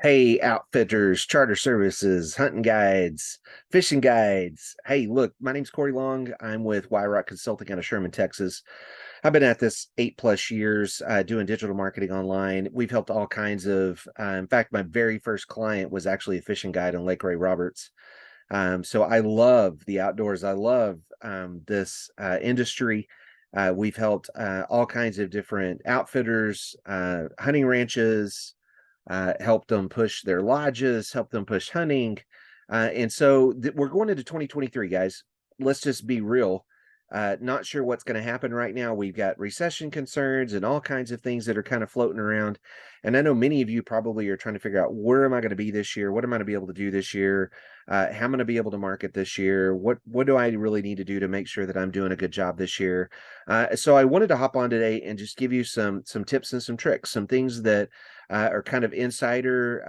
Hey, outfitters, charter services, hunting guides, fishing guides. Hey, look, my name's Corey Long. I'm with Rock Consulting out of Sherman, Texas. I've been at this 8+ years doing digital marketing online. We've helped all kinds of, in fact, my very first client was actually a fishing guide in Lake Ray Roberts. So I love the outdoors. I love this industry. We've helped all kinds of different outfitters, hunting ranches, help them push their lodges, help them push hunting. And so we're going into 2023, guys. Let's just be real. Not sure what's going to happen right now. We've got recession concerns and all kinds of things that are kind of floating around. And I know many of you probably are trying to figure out where am I going to be this year? What am I going to be able to do this year? How am I going to be able to market this year? What do I really need to do to make sure that I'm doing a good job this year? So I wanted to hop on today and just give you some tips and some tricks, some things that are kind of insider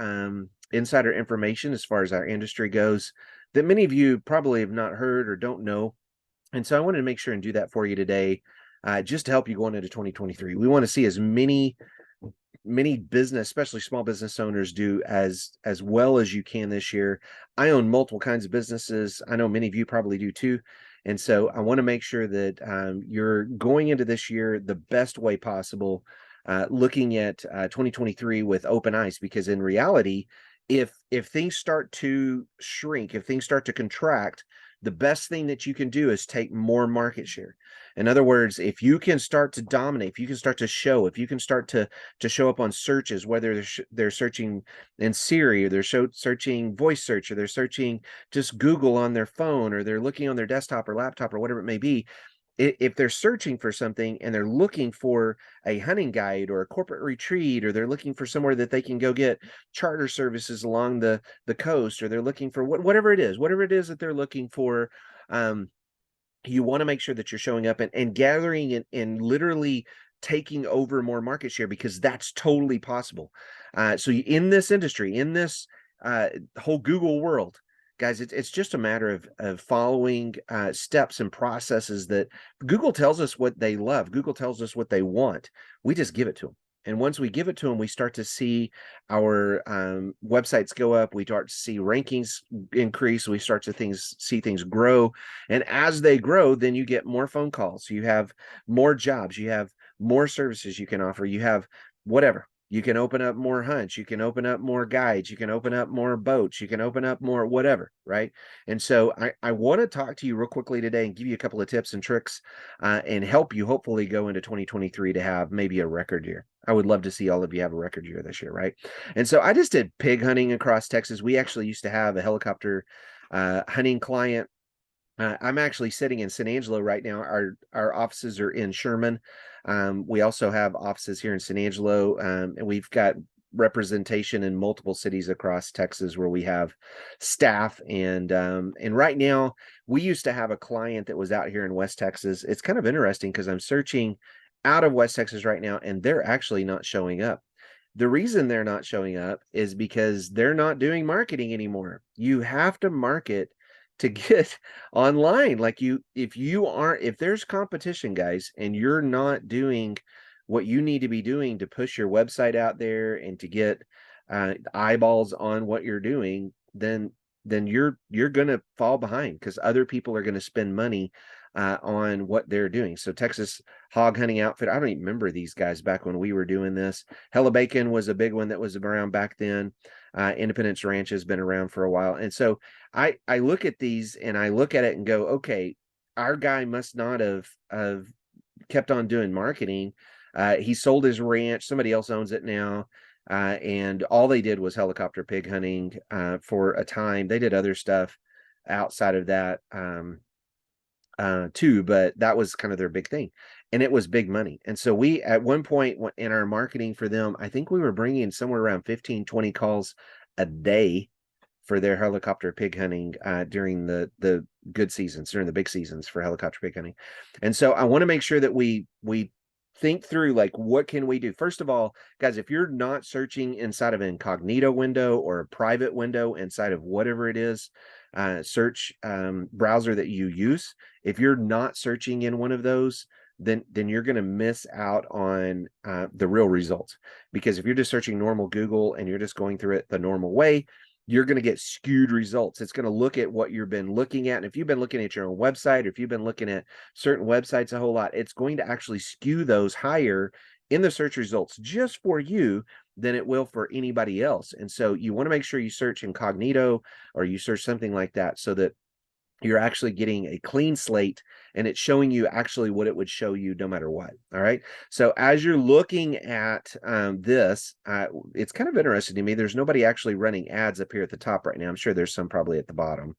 information as far as our industry goes that many of you probably have not heard or don't know. And so I wanted to make sure and do that for you today, just to help you going into 2023. We want to see as many business, especially small business owners, do as well as you can this year. I own multiple kinds of businesses. I know many of you probably do too. And so I want to make sure that you're going into this year the best way possible, looking at 2023 with open eyes, because in reality, if things start to shrink, if things start to contract, the best thing that you can do is take more market share. In other words, if you can start to dominate, if you can start to show, if you can start to show up on searches, whether they're searching in Siri, or they're searching voice search, or they're searching just Google on their phone, or they're looking on their desktop or laptop or whatever it may be. If they're searching for something and they're looking for a hunting guide or a corporate retreat, or they're looking for somewhere that they can go get charter services along the coast, or they're looking for whatever it is that they're looking for, um, you want to make sure that you're showing up and gathering and literally taking over more market share, because that's totally possible. So in this industry, in this whole Google world, guys, it's just a matter of following steps and processes that Google tells us what they love. Google tells us what they want. We just give it to them. And once we give it to them, we start to see our websites go up. We start to see rankings increase. We start to see things grow. And as they grow, then you get more phone calls. You have more jobs. You have more services you can offer. You have whatever. You can open up more hunts. You can open up more guides. You can open up more boats. You can open up more whatever, right? And so I want to talk to you real quickly today and give you a couple of tips and tricks, and help you hopefully go into 2023 to have maybe a record year. I would love to see all of you have a record year this year, right? And so I just did pig hunting across Texas. We actually used to have a helicopter hunting client. I'm actually sitting in San Angelo right now. Our offices are in Sherman. We also have offices here in San Angelo, and we've got representation in multiple cities across Texas where we have staff. And right now, we used to have a client that was out here in West Texas. It's kind of interesting because I'm searching out of West Texas right now, and they're actually not showing up. The reason they're not showing up is because they're not doing marketing anymore. You have to market to get online. Like if there's competition, guys, and you're not doing what you need to be doing to push your website out there and to get eyeballs on what you're doing, then you're gonna fall behind, because other people are gonna spend money on what they're doing. So Texas Hog Hunting Outfit, I don't even remember these guys back when we were doing this. Hella Bacon was a big one that was around back then. Independence Ranch has been around for a while. And so I look at these and I look at it and go, okay, our guy must not have kept on doing marketing. He sold his ranch, somebody else owns it now. And all they did was helicopter pig hunting for a time. They did other stuff outside of that too, but that was kind of their big thing, and it was big money. And so we, at one point in our marketing for them, I think we were bringing somewhere around 15-20 calls a day for their helicopter pig hunting during the good seasons, during the big seasons for helicopter pig hunting. And so I want to make sure that we think through, like, what can we do? First of all, guys, if you're not searching inside of an incognito window or a private window inside of whatever it is, search browser that you use, if you're not searching in one of those, then you're going to miss out on the real results. Because if you're just searching normal Google and you're just going through it the normal way, you're going to get skewed results. It's going to look at what you've been looking at. And if you've been looking at your own website, or if you've been looking at certain websites a whole lot, it's going to actually skew those higher in the search results just for you than it will for anybody else. And so you want to make sure you search incognito, or you search something like that, so that you're actually getting a clean slate and it's showing you actually what it would show you no matter what. All right. So as you're looking at this, it's kind of interesting to me. There's nobody actually running ads up here at the top right now. I'm sure there's some probably at the bottom.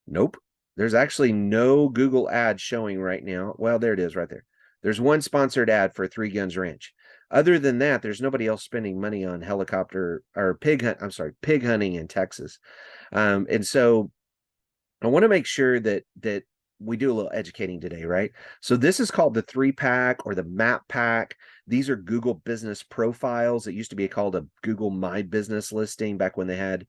Nope. There's actually no Google ad showing right now. Well, there it is right there. There's one sponsored ad for Three Guns Ranch. Other than that, there's nobody else spending money on helicopter or pig hunting in Texas. And so I want to make sure that we do a little educating today, right? So this is called the 3-pack or the map pack. These are Google business profiles. It used to be called a Google My Business listing back when they had,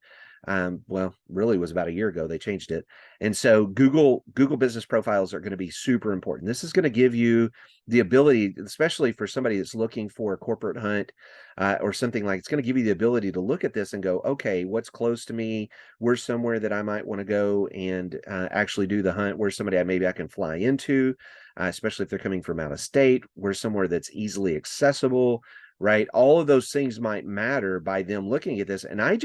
well, really was about a year ago, they changed it. And so Google business profiles are going to be super important. This is going to give you the ability, especially for somebody that's looking for a corporate hunt or something, like it's going to give you the ability to look at this and go, okay, what's close to me? Where's somewhere that I might want to go and actually do the hunt? Where's somebody maybe I can fly into, especially if they're coming from out of state? Where's somewhere that's easily accessible, right? All of those things might matter by them looking at this. And I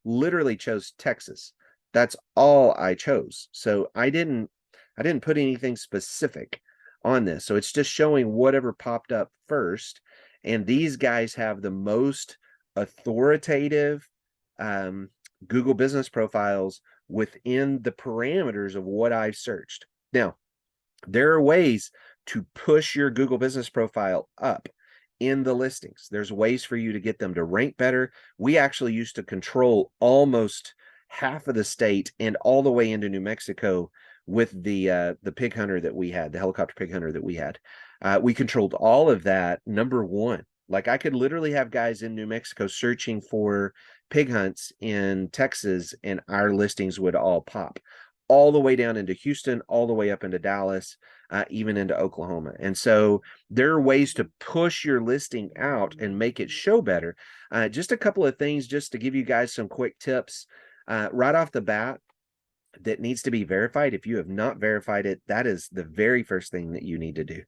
literally chose Texas. That's all I chose. So I didn't put anything specific on this. So it's just showing whatever popped up first. And these guys have the most authoritative Google business profiles within the parameters of what I've searched. Now, there are ways to push your Google business profile up in the listings. There's ways for you to get them to rank better. We actually used to control almost half of the state and all the way into New Mexico with the pig hunter that we had, the helicopter pig hunter that we had. We controlled all of that. Number one, like I could literally have guys in New Mexico searching for pig hunts in Texas, and our listings would all pop all the way down into Houston, all the way up into Dallas, even into Oklahoma. And so there are ways to push your listing out and make it show better. Just a couple of things just to give you guys some quick tips right off the bat that needs to be verified. If you have not verified it, that is the very first thing that you need to do.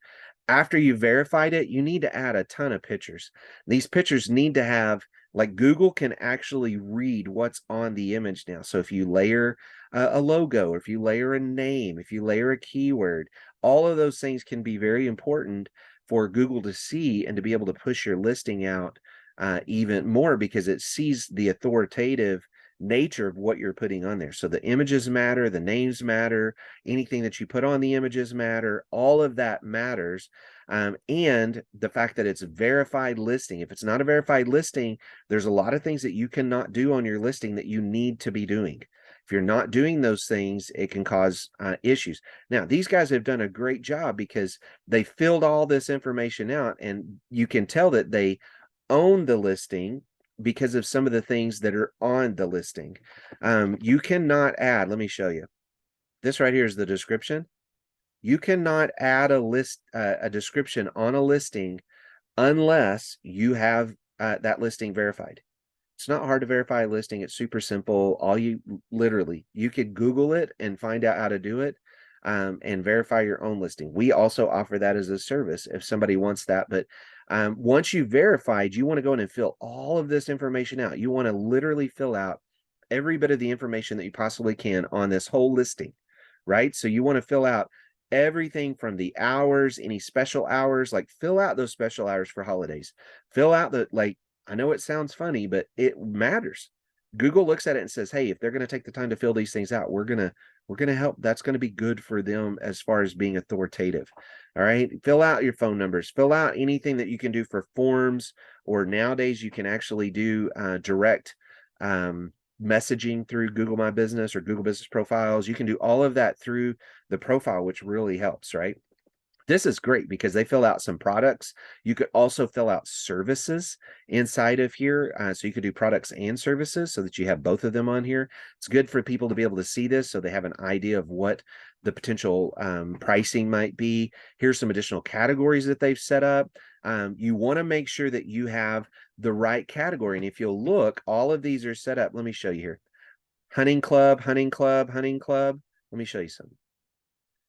After you've verified it, you need to add a ton of pictures. These pictures need to have, like, Google can actually read what's on the image now. So if you layer a logo, or if you layer a name, if you layer a keyword, all of those things can be very important for Google to see and to be able to push your listing out even more, because it sees the authoritative nature of what you're putting on there. So the images matter, the names matter, anything that you put on the images matter, all of that matters. And the fact that it's a verified listing. If it's not a verified listing, there's a lot of things that you cannot do on your listing that you need to be doing. If you're not doing those things, it can cause issues. Now, these guys have done a great job because they filled all this information out, and you can tell that they own the listing because of some of the things that are on the listing. You cannot add, let me show you. This right here is the description. You cannot add a description on a listing unless you have that listing verified. It's not hard to verify a listing. It's super simple. You could Google it and find out how to do it and verify your own listing. We also offer that as a service if somebody wants that. But once you've verified, you want to go in and fill all of this information out. You want to literally fill out every bit of the information that you possibly can on this whole listing, right? So you want to fill out everything from the hours, any special hours, like fill out those special hours for holidays. Fill out I know it sounds funny, but it matters. Google looks at it and says, hey, if they're going to take the time to fill these things out, we're going to help. That's going to be good for them as far as being authoritative. All right. Fill out your phone numbers, fill out anything that you can do for forms, or nowadays you can actually do direct messaging through Google My Business or Google Business Profiles. You can do all of that through the profile, which really helps, right? This is great because they fill out some products. You could also fill out services inside of here. So you could do products and services so that you have both of them on here. It's good for people to be able to see this so they have an idea of what the potential pricing might be. Here's some additional categories that they've set up. You want to make sure that you have the right category. And if you'll look, all of these are set up. Let me show you here. Hunting club, hunting club, hunting club. Let me show you something.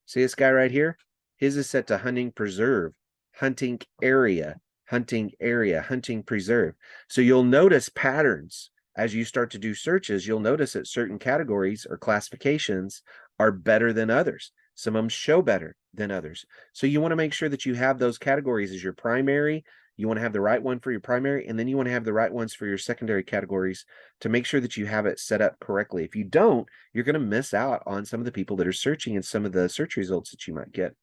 See this guy right here? His is set to hunting preserve, hunting area, hunting area, hunting preserve. So you'll notice patterns as you start to do searches. You'll notice that certain categories or classifications are better than others. Some of them show better than others. So you want to make sure that you have those categories as your primary. You want to have the right one for your primary, and then you want to have the right ones for your secondary categories to make sure that you have it set up correctly. If you don't, you're going to miss out on some of the people that are searching and some of the search results that you might get.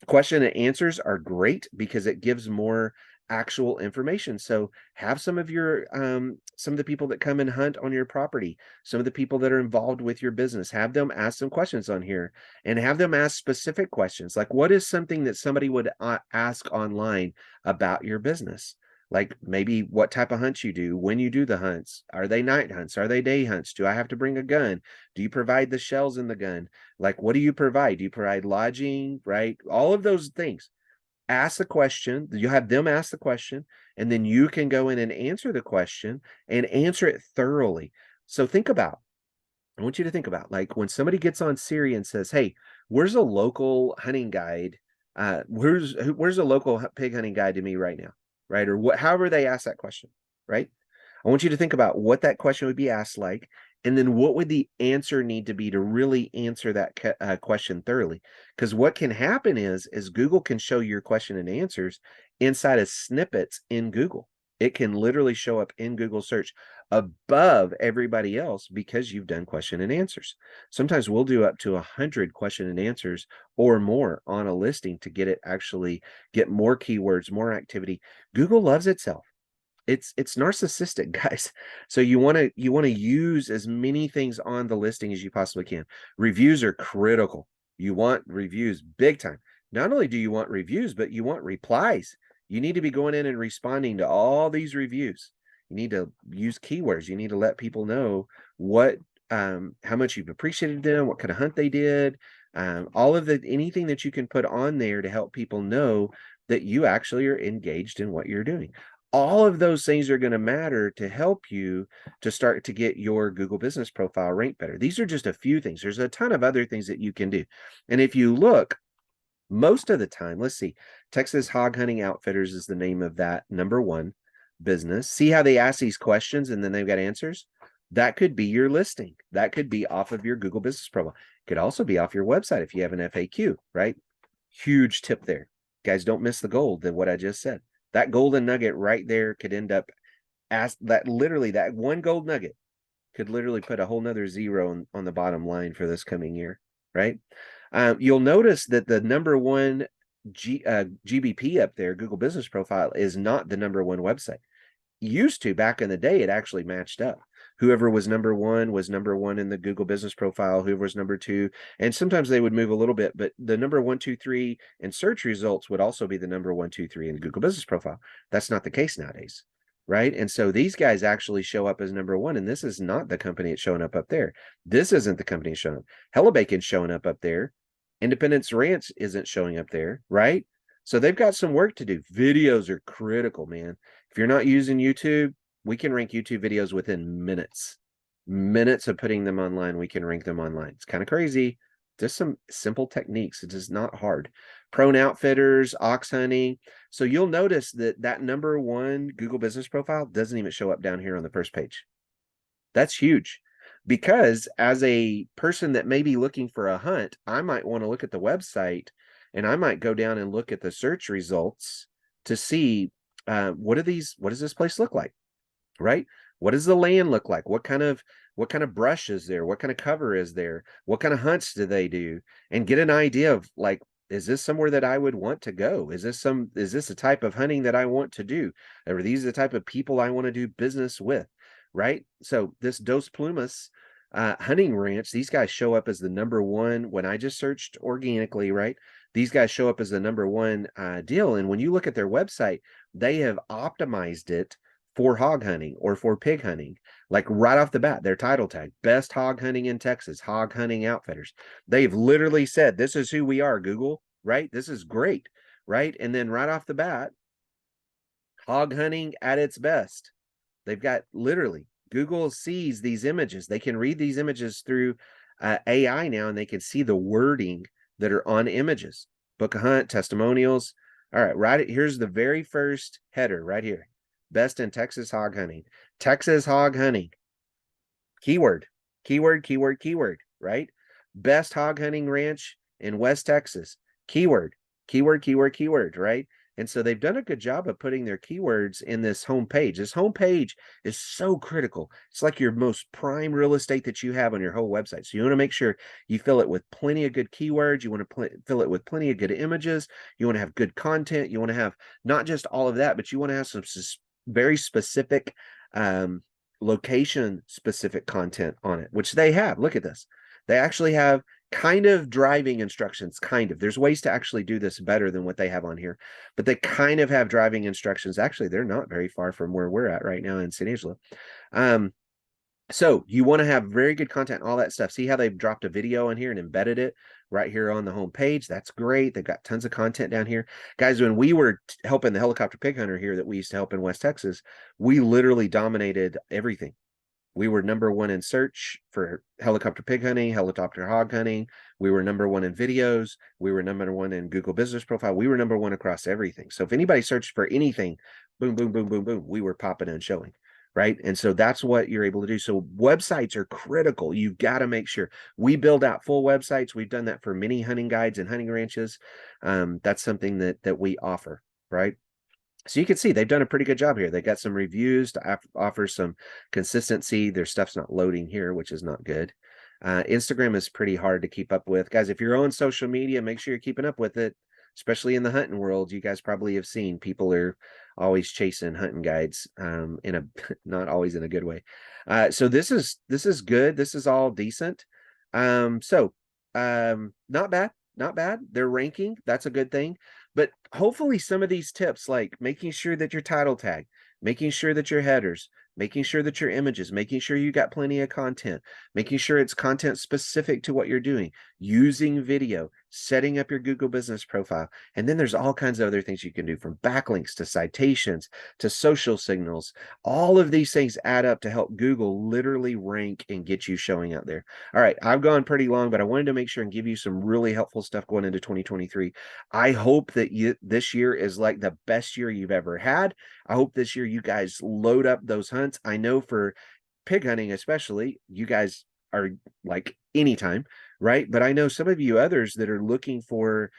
Question and answers are great because it gives more actual information. So have some of your some of the people that come and hunt on your property, some of the people that are involved with your business, have them ask some questions on here and have them ask specific questions. Like, what is something that somebody would ask online about your business? Like maybe what type of hunts you do, when you do the hunts. Are they night hunts? Are they day hunts? Do I have to bring a gun? Do you provide the shells in the gun? Like, what do you provide? Do you provide lodging, right? All of those things. Ask the question, you have them ask the question, and then you can go in and answer the question and answer it thoroughly. So I want you to think about like when somebody gets on Siri and says, hey, where's a local hunting guide? Where's a local pig hunting guide to me right now? Right? Or what, however they ask that question, right? I want you to think about what that question would be asked like, and then what would the answer need to be to really answer that question thoroughly? Because what can happen is Google can show your question and answers inside of snippets in Google. It can literally show up in Google search above everybody else because you've done question and answers. Sometimes we'll do up to 100 question and answers or more on a listing to get it actually get more keywords, more activity. Google loves itself. It's narcissistic, guys. So you want to use as many things on the listing as you possibly can. Reviews are critical. You want reviews big time. Not only do you want reviews, but you want replies. You need to be going in and responding to all these reviews. You need to use keywords. You need to let people know what how much you've appreciated them, what kind of hunt they did, all of the anything that you can put on there to help people know that you actually are engaged in what you're doing. All of those things are going to matter to help you to start to get your Google business profile ranked better. These are just a few things. There's a ton of other things that you can do. And if you look, most of the time, let's see, Texas Hog Hunting Outfitters is the name of that #1 business. See how they ask these questions and then they've got answers? That could be your listing. That could be off of your Google business profile. It could also be off your website if you have an FAQ, right? Huge tip there. Guys, don't miss the gold than what I just said. That golden nugget right there could end up that literally that one gold nugget could literally put a whole nother zero on the bottom line for this coming year, right? You'll notice that the #1 GBP up there, Google Business Profile, is not the #1 website. Used to back in the day, it actually matched up. Whoever was #1 was #1 in the Google Business Profile, whoever was #2, and sometimes they would move a little bit, but the #1, 2, 3 in search results would also be the #1, 2, 3 in the Google Business Profile. That's not the case nowadays, right? And so these guys actually show up as #1, and this is not the company it's showing up there. This isn't the company showing up. Hellabacon's showing up there. Independence Ranch isn't showing up there, right? So they've got some work to do. Videos are critical, man. If you're not using YouTube, we can rank YouTube videos within minutes. Minutes of putting them online, we can rank them online. It's kind of crazy. Just some simple techniques. It is not hard. Prone Outfitters, ox hunting. So you'll notice that that #1 Google Business Profile doesn't even show up down here on the first page. That's huge. Because as a person that may be looking for a hunt, I might want to look at the website and I might go down and look at the search results to see what does this place look like, right? What does the land look like? What kind of brush is there? What kind of cover is there? What kind of hunts do they do? And get an idea of like, is this somewhere that I would want to go? Is this a type of hunting that I want to do? Are these the type of people I want to do business with? Right? So this Dos Plumas hunting ranch, these guys show up as the #1 when I just searched organically, right? these guys show up as the number one deal. And when you look at their website, they have optimized it for hog hunting or for pig hunting. Like right off the bat, their title tag, best hog hunting in Texas, hog hunting outfitters. They've literally said, this is who we are, Google, right? This is great, right? And then right off the bat, hog hunting at its best. They've got literally, Google sees these images. They can read these images through AI now, and they can see the wording that are on images. Book a hunt, testimonials. All right, right here's the very first header right here. Best in Texas hog hunting. Texas hog hunting. Keyword, keyword, keyword, keyword, right? Best hog hunting ranch in West Texas. Keyword, keyword, keyword, keyword, right? And so they've done a good job of putting their keywords in this homepage. This homepage is so critical. It's like your most prime real estate that you have on your whole website. So you want to make sure you fill it with plenty of good keywords. You want to fill it with plenty of good images. You want to have good content. You want to have not just all of that, but you want to have some very specific location specific content on it, which they have. Look at this. They actually have kind of driving instructions, kind of. There's ways to actually do this better than what they have on here, but they kind of have driving instructions. Actually, they're not very far from where we're at right now in San Angelo. So you want to have very good content, all that stuff. See how they've dropped a video in here and embedded it right here on the home page. That's great. They've got tons of content down here. Guys, when we were helping the helicopter pig hunter here that we used to help in West Texas, we literally dominated everything. We were number one in search for helicopter pig hunting, helicopter hog hunting. We were number one in videos. We were number one in Google Business Profile. We were number one across everything. So if anybody searched for anything, boom, boom, boom, boom, boom, we were popping and showing. Right. And so that's what you're able to do. So websites are critical. You've got to make sure we build out full websites. We've done that for many hunting guides and hunting ranches. That's something that we offer. Right. So you can see they've done a pretty good job here. They got some reviews to offer some consistency. Their stuff's not loading here, which is not good. Instagram is pretty hard to keep up with. Guys, if you're on social media, make sure you're keeping up with it, especially in the hunting world. You guys probably have seen people are always chasing hunting guides in a not always in a good way. So this is good. This is all decent. Not bad. Not bad. They're ranking. That's a good thing. But hopefully some of these tips, like making sure that your title tag, making sure that your headers, making sure that your images, making sure you got plenty of content, making sure it's content specific to what you're doing, using video, setting up your Google Business Profile. And then there's all kinds of other things you can do, from backlinks to citations to social signals. All of these things add up to help Google literally rank and get you showing out there. All right, I've gone pretty long, but I wanted to make sure and give you some really helpful stuff going into 2023. I hope that this year is like the best year you've ever had. I hope this year you guys load up those hunts. I know for pig hunting especially, you guys are like anytime, right? But I know some of you others that are looking for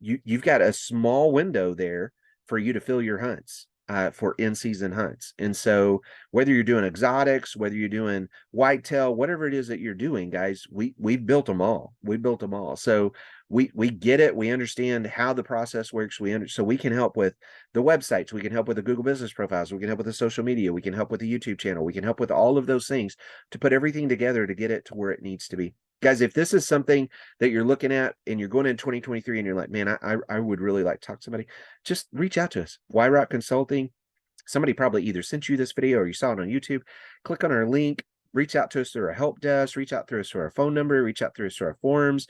you've got a small window there for you to fill your hunts for in-season hunts. And so whether you're doing exotics, whether you're doing whitetail, whatever it is that you're doing, guys, we've built them all. We built them all. So we get it. We understand how the process works. So we can help with the websites. We can help with the Google Business Profiles. We can help with the social media. We can help with the YouTube channel. We can help with all of those things to put everything together to get it to where it needs to be. Guys, if this is something that you're looking at and you're going in 2023 and you're like, man, I would really like to talk to somebody, just reach out to us. Wyrock Consulting. Somebody probably either sent you this video or you saw it on YouTube. Click on our link, reach out to us through our help desk, reach out through us through our phone number, reach out through us through our forums,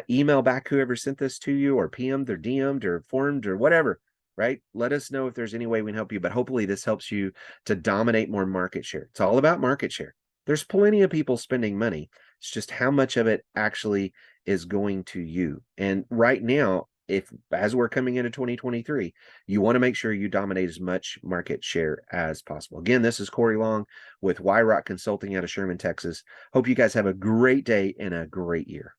email back whoever sent this to you, or PM'd or DM'd or formed or whatever, right? Let us know if there's any way we can help you, but hopefully this helps you to dominate more market share. It's all about market share. There's plenty of people spending money. It's just how much of it actually is going to you. And right now, as we're coming into 2023, you want to make sure you dominate as much market share as possible. Again, this is Corey Long with Wyrock Consulting out of Sherman, Texas. Hope you guys have a great day and a great year.